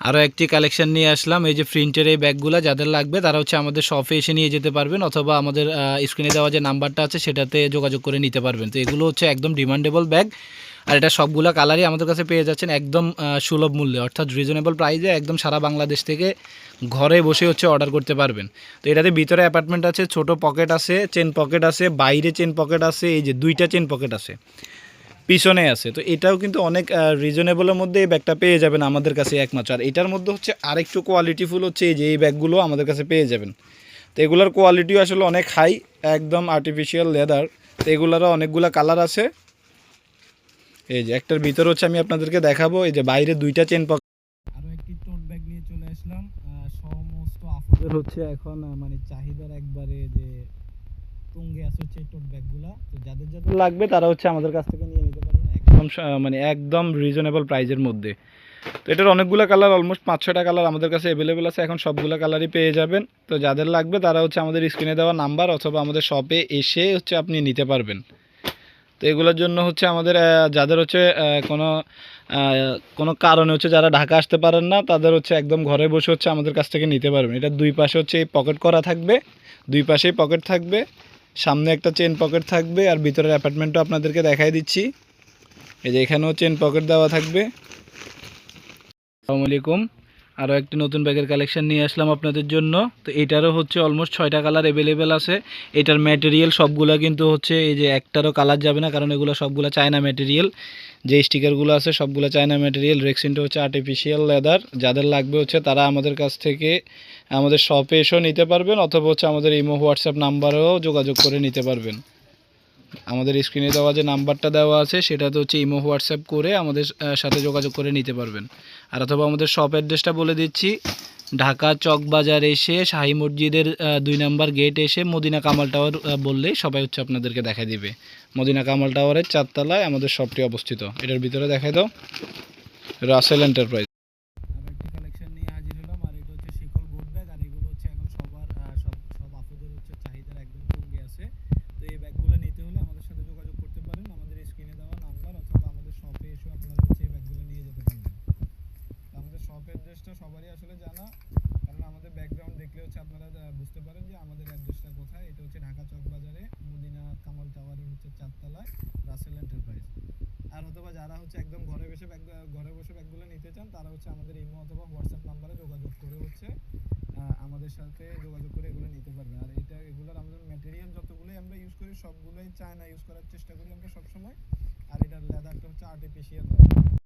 আরও একটি কালেকশন নিয়ে আসলাম, এই যে প্রিন্টের এই ব্যাগগুলো যাদের লাগবে তারা হচ্ছে আমাদের শপে এসে নিয়ে যেতে পারবেন, অথবা আমাদের স্ক্রিনে দেওয়া যে নাম্বারটা আছে সেটাতে যোগাযোগ করে নিতে পারবেন। তো এগুলো হচ্ছে একদম ডিমান্ডেবল ব্যাগ, আর এটা সবগুলো কালারই আমাদের কাছে পেয়ে যাচ্ছেন একদম সুলভ মূল্যে, অর্থাৎ রিজনেবল প্রাইসে একদম সারা বাংলাদেশ থেকে ঘরে বসে হচ্ছে অর্ডার করতে পারবেন। তো এটাতে ভিতরে অ্যাপার্টমেন্ট আছে, ছোট পকেট আছে, চেন পকেট আছে, বাইরে চেন পকেট আছে, এই যে 2টা চেন পকেট আছে, পিছনে আছে। তো এটাও কিন্তু অনেক রিজনেবলের মধ্যে এই ব্যাগটা পেয়ে যাবেন আমাদের কাছে একমাত্র। আর এটার মধ্যে হচ্ছে আরেকটু কোয়ালিটিফুল হচ্ছে এই যে এই ব্যাগগুলো আমাদের কাছে পেয়ে যাবেন। তো এগুলোর কোয়ালিটিও আসলে অনেক হাই, একদম আর্টিফিশিয়াল লেদার। তো এগুলোরও অনেকগুলো কালার আছে। এই যে একটার ভিতরে হচ্ছে আমি আপনাদেরকে দেখাবো, এই যে বাইরে 2টা চেন পকেট। আরও একটি টোট ব্যাগ নিয়ে চলে আসলাম, সমস্ত আপুদের হচ্ছে এখন মানে চাহিদার একবারে যে তুঙ্গে আছে হচ্ছে এই টোট ব্যাগগুলো। তো যাদের যাদের লাগবে তারা হচ্ছে আমাদের কাছ থেকে নিয়ে নিতে পারবেন একদম মানে একদম রিজনেবল প্রাইজের মধ্যে। তো এটার অনেকগুলো কালার, অলমোস্ট 5-6টা কালার আমাদের কাছে অ্যাভেলেবেল আছে, এখন সবগুলো কালারই পেয়ে যাবেন। তো যাদের লাগবে তারা হচ্ছে আমাদের স্ক্রিনে দেওয়া নাম্বার অথবা আমাদের শপে এসে হচ্ছে আপনি নিতে পারবেন। তো এগুলোর জন্য হচ্ছে আমাদের যাদের হচ্ছে কোনো কোনো কারণে হচ্ছে যারা ঢাকা আসতে পারেন না, তাদের হচ্ছে একদম ঘরে বসে হচ্ছে আমাদের কাছ থেকে নিতে পারবেন। এটা দুই পাশে হচ্ছে এই পকেট করা থাকবে, দুই পাশেই পকেট থাকবে, সামনে একটা চেন পকেট থাকবে, আর ভিতরের অ্যাপার্টমেন্টও আপনাদেরকে দেখাই দিচ্ছি। এই যে এখানেও চেন পকেট দেওয়া থাকবে। আসসালামু আলাইকুম, আরও একটি নতুন ব্যাগের কালেকশন নিয়ে আসলাম আপনাদের জন্য। তো এটারও হচ্ছে অলমোস্ট 6টা কালার অ্যাভেলেবেল আছে। এটার ম্যাটেরিয়াল সবগুলো কিন্তু হচ্ছে এই যে একটারও কালার যাবে না, কারণ এগুলো সবগুলো চায়না ম্যাটেরিয়াল। যে স্টিকারগুলো আছে সবগুলো চায়না ম্যাটেরিয়াল, রেক্সিনটা হচ্ছে আর্টিফিশিয়াল লেদার। যাদের লাগবে হচ্ছে তারা আমাদের কাছ থেকে আমাদের শপে এসেও নিতে পারবেন, অথবা হচ্ছে আমাদের ইমো হোয়াটসঅ্যাপ নাম্বারেও যোগাযোগ করে নিতে পারবেন। আমাদের স্ক্রিনে দেওয়া যে নাম্বারটা দেওয়া আছে সেটাতে হচ্ছে ইমো হোয়াটসঅ্যাপ করে আমাদের সাথে যোগাযোগ করে নিতে পারবেন। আর অথবা আমাদের শপ অ্যাড্রেসটা বলে দিচ্ছি, ঢাকা চকবাজার এসে শাহী মসজিদের 2 নম্বর গেট এসে মদিনা কামাল টাওয়ার বললেই সবাই হচ্ছে আপনাদেরকে দেখাই দিবে। মদিনা কামাল টাওয়ারের 4 তলায় আমাদের শপটি অবস্থিত। এটার ভিতরে দেখাই দাও, রাসেল এন্টারপ্রাইজ। আরও একটি কালেকশন নিয়ে হাজির হলাম, আর এটা হচ্ছে শিকল গোট ব্যাগ, আর এগুলো হচ্ছে এখন সবার সব আপুদের হচ্ছে চাহিদার একদম তুঙ্গে আছে। তো এই ব্যাগগুলো নিতে হলে আমাদের সাথে যোগাযোগ করতে পারেন, আমাদের স্ক্রিনে দেওয়া নাম্বার অথবা আমাদের শপে এসে আপনারা হচ্ছে এই ব্যাগগুলো নিয়ে যেতে পারবেন। আমাদের শপ অ্যাড্রেসটা সবারই আসলে জানা, কারণ আমাদের ব্যাকগ্রাউন্ড দেখলে হচ্ছে আপনারা বুঝতে পারেন যে আমাদের অ্যাড্রেসটা কোথায়। এটা হচ্ছে ঢাকা চকবাজারে মদিনা কামাল টাওয়ারের হচ্ছে 4 তলায় রাসেল এন্টারপ্রাইজ। আর অথবা যারা হচ্ছে একদম ঘরে বসে ব্যাগগুলো নিতে চান তারা হচ্ছে আমাদের ইমো অথবা হোয়াটসঅ্যাপ নাম্বারে যোগাযোগ করে হচ্ছে আমাদের সাথে যোগাযোগ করে এগুলো নিতে পারবেন। আর এগুলোর আমাদের ম্যাটেরিয়াল যতগুলোই আমরা ইউজ করি সবগুলোই চায়না ইউজ করার চেষ্টা করি আমরা সবসময়। আর এটার লেদারটা হচ্ছে আর্টিফিশিয়াল।